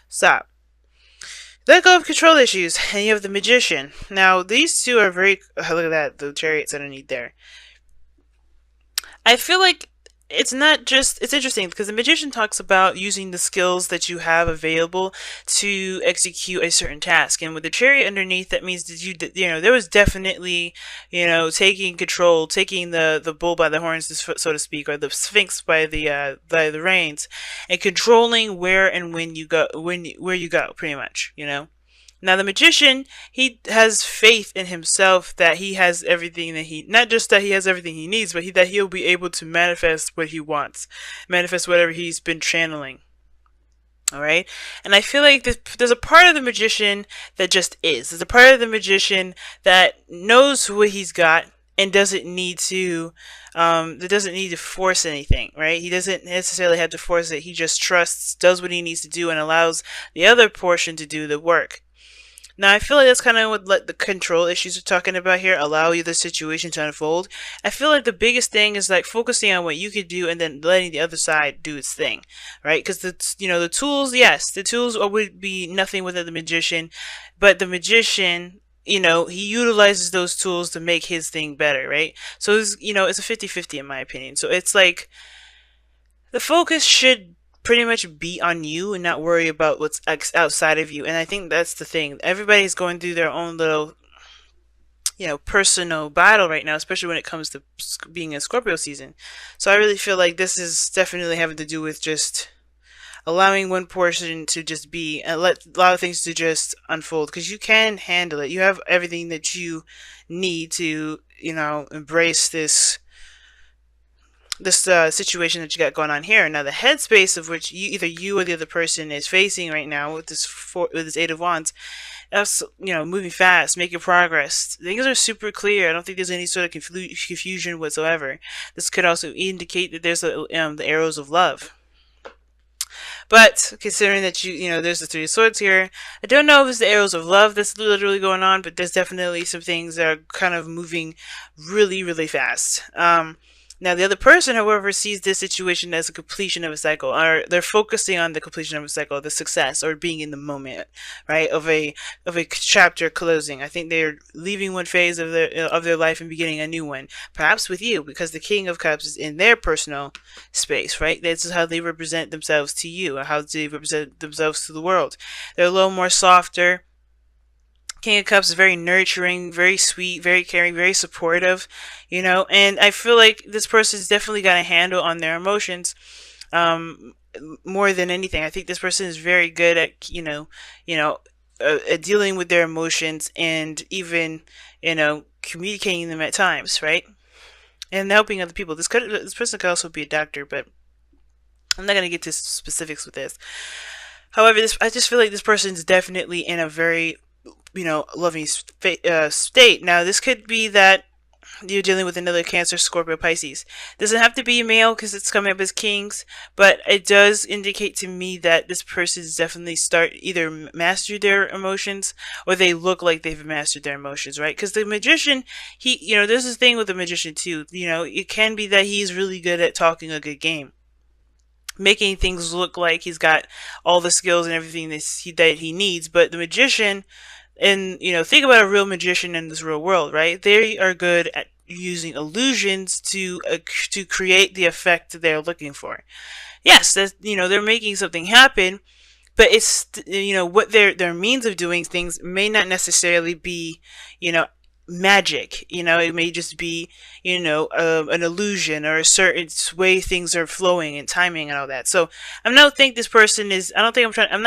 Stop. Let go of control issues, and you have the Magician. Now, these two are very. Look at that, the chariots underneath there. I feel like it's not just. It's interesting because the Magician talks about using the skills that you have available to execute a certain task, and with the chariot underneath, that means that there was definitely, taking control, taking the bull by the horns, so to speak, or the sphinx by the reins, and controlling where and when you go, where you go, pretty much. Now the magician, he has faith in himself that he has everything that not just that he has everything he needs, but that he'll be able to manifest what he wants, manifest whatever he's been channeling. All right, and I feel like there's a part of the magician that just is. There's a part of the magician that knows what he's got and doesn't need to, that doesn't need to force anything. Right? He doesn't necessarily have to force it. He just trusts, does what he needs to do, and allows the other portion to do the work. Now, I feel like that's kind of what the control issues we're talking about here allow you the situation to unfold. I feel like the biggest thing is like focusing on what you could do and then letting the other side do its thing, right? Because the tools, yes, the tools would be nothing without the magician, but the magician, he utilizes those tools to make his thing better, right? So it's a 50-50 in my opinion. So it's like the focus should pretty much be on you and not worry about what's outside of you. And I think that's the thing. Everybody's going through their own little, personal battle right now, especially when it comes to being in Scorpio season. So I really feel like this is definitely having to do with just allowing one portion to just be and allow things to just unfold because you can handle it. You have everything that you need to, embrace this situation that you got going on here. Now, the headspace of which either you or the other person is facing right now with this Eight of Wands, that's moving fast, making progress. Things are super clear. I don't think there's any sort of confusion whatsoever. This could also indicate that there's the arrows of love. But considering that there's the Three of Swords here, I don't know if it's the arrows of love that's literally going on, but there's definitely some things that are kind of moving really, really fast. Now, the other person, however, sees this situation as a completion of a cycle, or they're focusing on the completion of a cycle, the success, or being in the moment, right, of a chapter closing. I think they're leaving one phase of their life and beginning a new one, perhaps with you, because the King of Cups is in their personal space, right? This is how they represent themselves to you, or how they represent themselves to the world. They're a little more softer. King of Cups is very nurturing, very sweet, very caring, very supportive, and I feel like this person's definitely got a handle on their emotions, more than anything. I think this person is very good at, at dealing with their emotions and even, communicating them at times, right? And helping other people. This person could also be a doctor, but I'm not going to get to specifics with this. However, I just feel like this person is definitely in a very loving state. Now, this could be that you're dealing with another Cancer, Scorpio, Pisces. Doesn't have to be a male because it's coming up as kings, but it does indicate to me that this person is definitely either mastered their emotions or they look like they've mastered their emotions, right? Because the magician, there's this thing with the magician too. It can be that he's really good at talking a good game, making things look like he's got all the skills and everything that he needs, but the magician. And think about a real magician in this real world, right? They are good at using illusions to create the effect that they're looking for. Yes, they're making something happen, but it's what their means of doing things may not necessarily be magic. It may just be an illusion or a certain way things are flowing and timing and all that. So I don't think this person is. I'm not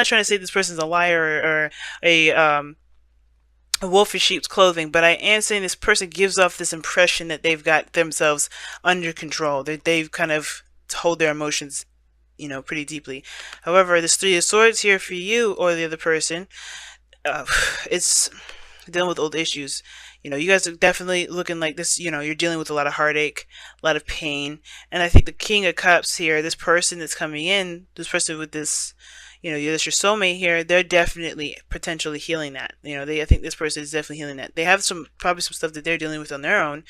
trying to say this person's a liar or a wolf in sheep's clothing, but I am saying this person gives off this impression that they've got themselves under control, that they've kind of hold their emotions, pretty deeply. However, this Three of Swords here for you or the other person, it's dealing with old issues. You guys are definitely looking like this, you're dealing with a lot of heartache, a lot of pain, and I think the King of Cups here, this person that's coming in, this person with this, that's your soulmate here, they're definitely potentially healing that. I think this person is definitely healing that. They have probably some stuff that they're dealing with on their own,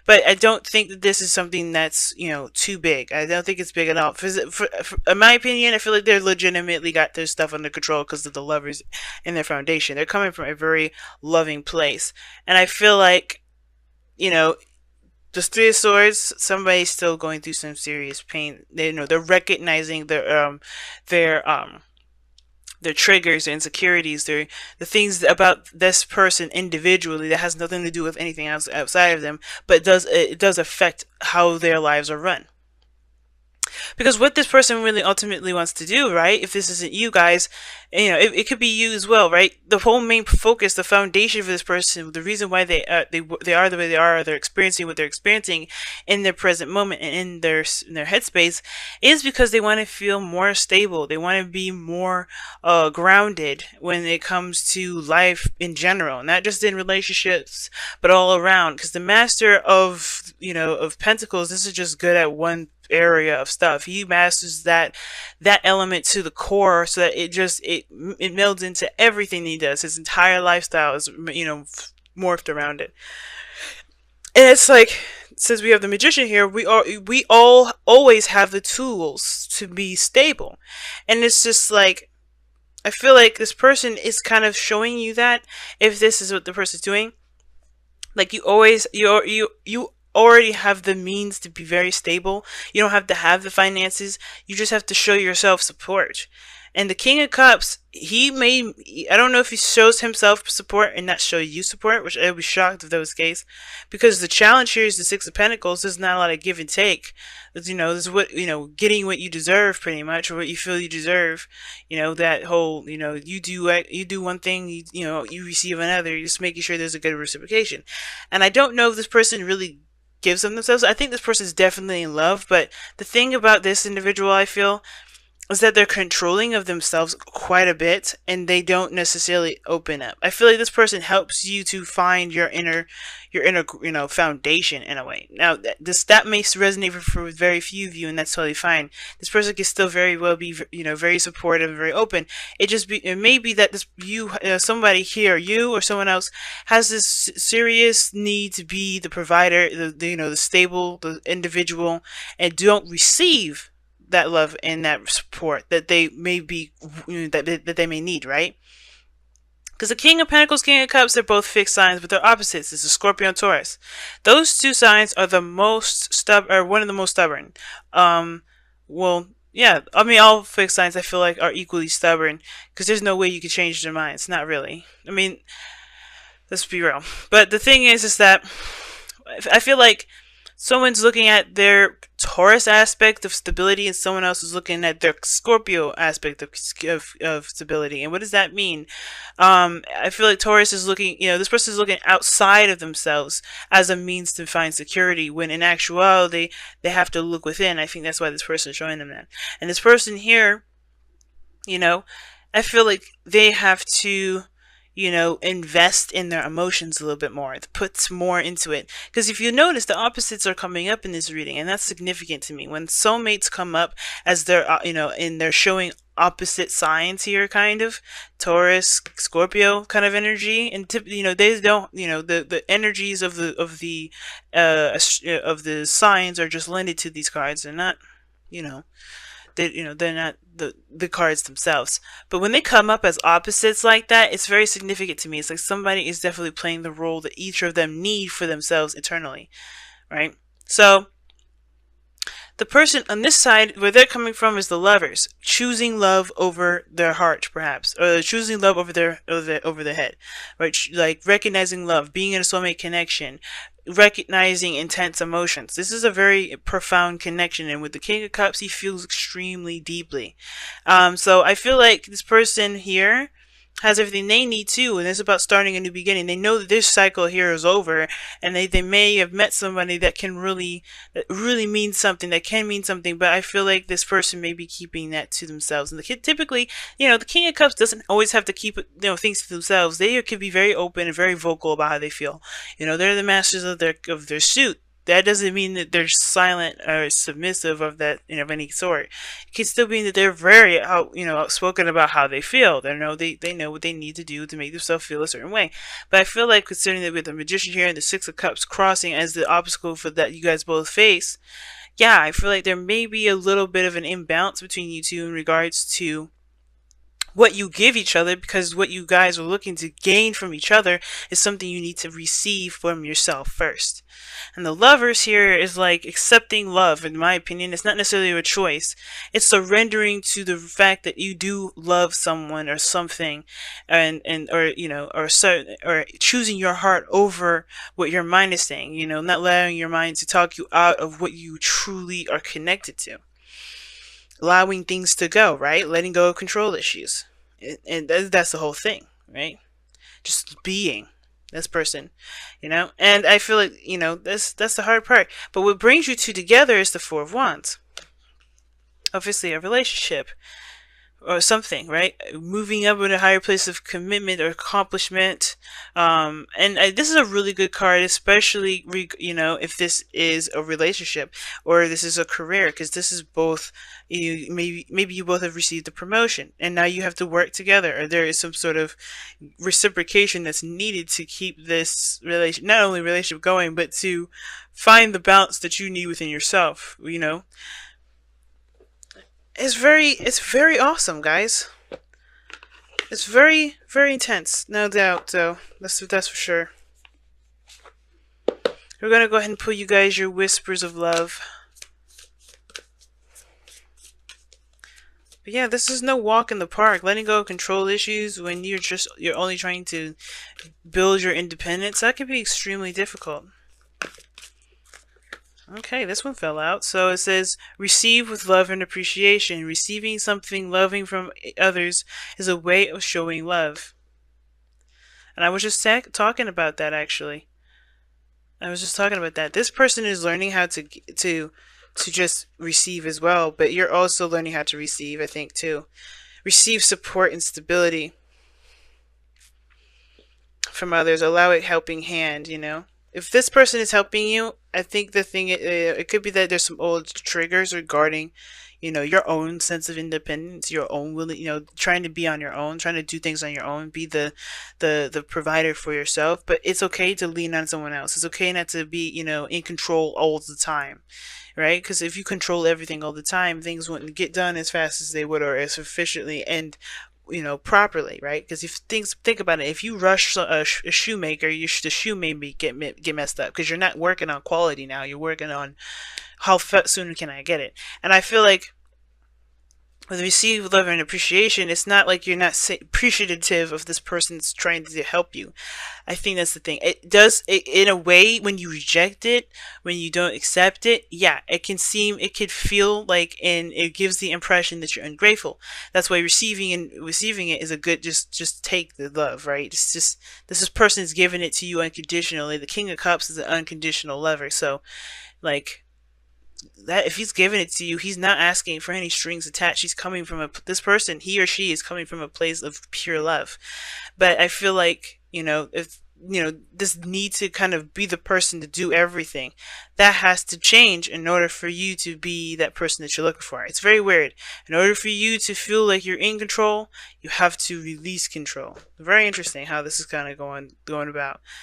but I don't think that this is something that's, too big. I don't think it's big at all. In my opinion, I feel like they're legitimately got their stuff under control because of the lovers in their foundation. They're coming from a very loving place. And I feel like, you know, the Three of Swords, somebody's still going through some serious pain. They're recognizing their triggers, their insecurities, the things about this person individually that has nothing to do with anything else outside of them, but it does affect how their lives are run. Because what this person really ultimately wants to do, right? If this isn't you guys, it could be you as well, right? The whole main focus, the foundation for this person, the reason why they are the way they are, they're experiencing what they're experiencing in their present moment and in their headspace, is because they want to feel more stable. They want to be more grounded when it comes to life in general, not just in relationships, but all around. Because the Master of Pentacles, this is just good at one area of stuff. He masters that element to the core, so that it melds into everything he does. His entire lifestyle is morphed around it. And it's like, since we have the Magician here, we all always have the tools to be stable. And it's just like, I feel like this person is kind of showing you that, if this is what the person's doing, like you already have the means to be very stable. You don't have to have the finances. You just have to show yourself support. And the King of Cups, I don't know if he shows himself support and not show you support, which I would be shocked if that was the case. Because the challenge here is the Six of Pentacles. There's not a lot of give and take. This is what, getting what you deserve, pretty much, or what you feel you deserve. That whole, you do one thing, you receive another. You're just making sure there's a good reciprocation. And I don't know if this person really gives them themselves. I think this person is definitely in love, but the thing about this individual, I feel, is that they're controlling of themselves quite a bit, and they don't necessarily open up. I feel like this person helps you to find your inner foundation in a way. Now, that may resonate for very few of you, and that's totally fine. This person can still very well be, very supportive and very open. It may be that somebody here, you or someone else, has this serious need to be the provider, the stable, the individual, and don't receive that love and that support that they may be, that they may need, right? Because the King of Pentacles, King of Cups, they're both fixed signs, but they're opposites. It's a Scorpio and Taurus. Those two signs are one of the most stubborn. Well, yeah, I mean, all fixed signs, I feel like, are equally stubborn, because there's no way you can change their minds. Not really. I mean, let's be real. But the thing is that I feel like someone's looking at their Taurus aspect of stability, and someone else is looking at their Scorpio aspect of stability. And what does that mean? I feel like Taurus is looking, this person is looking outside of themselves as a means to find security, when in actuality, they have to look within. I think that's why this person is showing them that. And this person here, I feel like they have to, invest in their emotions a little bit more, puts more into it. Because if you notice, the opposites are coming up in this reading, and that's significant to me. When soulmates come up as they're, and they're showing opposite signs here, kind of Taurus, Scorpio kind of energy, and they don't, the energies of the signs are just lended to these cards. They're not, they're not the cards themselves. But when they come up as opposites like that, it's very significant to me. It's like somebody is definitely playing the role that each of them need for themselves internally, right? So the person on this side, where they're coming from, is the Lovers, choosing love over their heart, perhaps, or choosing love over their head, right? Like recognizing love, being in a soulmate connection, recognizing intense emotions. This is a very profound connection, and with the King of Cups, he feels extremely deeply. So I feel like this person here has everything they need too, and it's about starting a new beginning. They know that this cycle here is over, and they may have met somebody that really means something, that can mean something, but I feel like this person may be keeping that to themselves. And typically, the King of Cups doesn't always have to keep things to themselves. They could be very open and very vocal about how they feel. They're the masters of their suit. that doesn't mean that they're silent or submissive of that, of any sort. It can still mean that they're very outspoken about how they feel. They know what they need to do to make themselves feel a certain way. But I feel like, considering that with the Magician here and the Six of Cups crossing as the obstacle for that you guys both face, yeah, I feel like there may be a little bit of an imbalance between you two in regards to what you give each other, because what you guys are looking to gain from each other is something you need to receive from yourself first. And the Lovers here is like accepting love. In my opinion, it's not necessarily a choice. It's surrendering to the fact that you do love someone or something, and or choosing your heart over what your mind is saying. Not allowing your mind to talk you out of what you truly are connected to. Allowing things to go, right? Letting go of control issues. And that's the whole thing, right? Just being this person, And I feel like, that's the hard part. But what brings you two together is the Four of Wands. Obviously, a relationship or something, right? Moving up in a higher place of commitment or accomplishment. This is a really good card, especially, if this is a relationship or this is a career, because this is both, maybe you both have received a promotion and now you have to work together, or there is some sort of reciprocation that's needed to keep this not only relationship going, but to find the balance that you need within yourself, It's very awesome, guys. It's very, very intense, no doubt, though. That's for sure. We're gonna go ahead and pull you guys your whispers of love. But yeah, this is no walk in the park. Letting go of control issues when you're only trying to build your independence, that can be extremely difficult. Okay, this one fell out. So it says, receive with love and appreciation. Receiving something loving from others is a way of showing love. And I was just talking about that, actually. I was just talking about that. This person is learning how to just receive as well, but you're also learning how to receive, I think, too. Receive support and stability from others. Allow a helping hand, If this person is helping you, I think the thing, it could be that there's some old triggers regarding, your own sense of independence, your own trying to be on your own, trying to do things on your own, be the provider for yourself. But it's okay to lean on someone else. It's okay not to be, in control all the time, right? Because if you control everything all the time, things wouldn't get done as fast as they would, or as efficiently and properly, right? Because if think about it, if you rush a shoemaker, the shoe may get messed up, because you're not working on quality now. You're working on how soon can I get it. And I feel like with receive love and appreciation, it's not like you're not appreciative of this person's trying to help you. I think that's the thing. It does, in a way, when you reject it, when you don't accept it, yeah, it could feel like, and it gives the impression that you're ungrateful. That's why receiving it is a good, just take the love, right? It's just, this person is giving it to you unconditionally. The King of Cups is an unconditional lover. So, like, that if he's giving it to you, he's not asking for any strings attached. He's coming from this person, he or she is coming from a place of pure love. But I feel like, if this need to kind of be the person to do everything, that has to change in order for you to be that person that you're looking for. It's very weird. In order for you to feel like you're in control, you have to release control. Very interesting how this is kind of going about.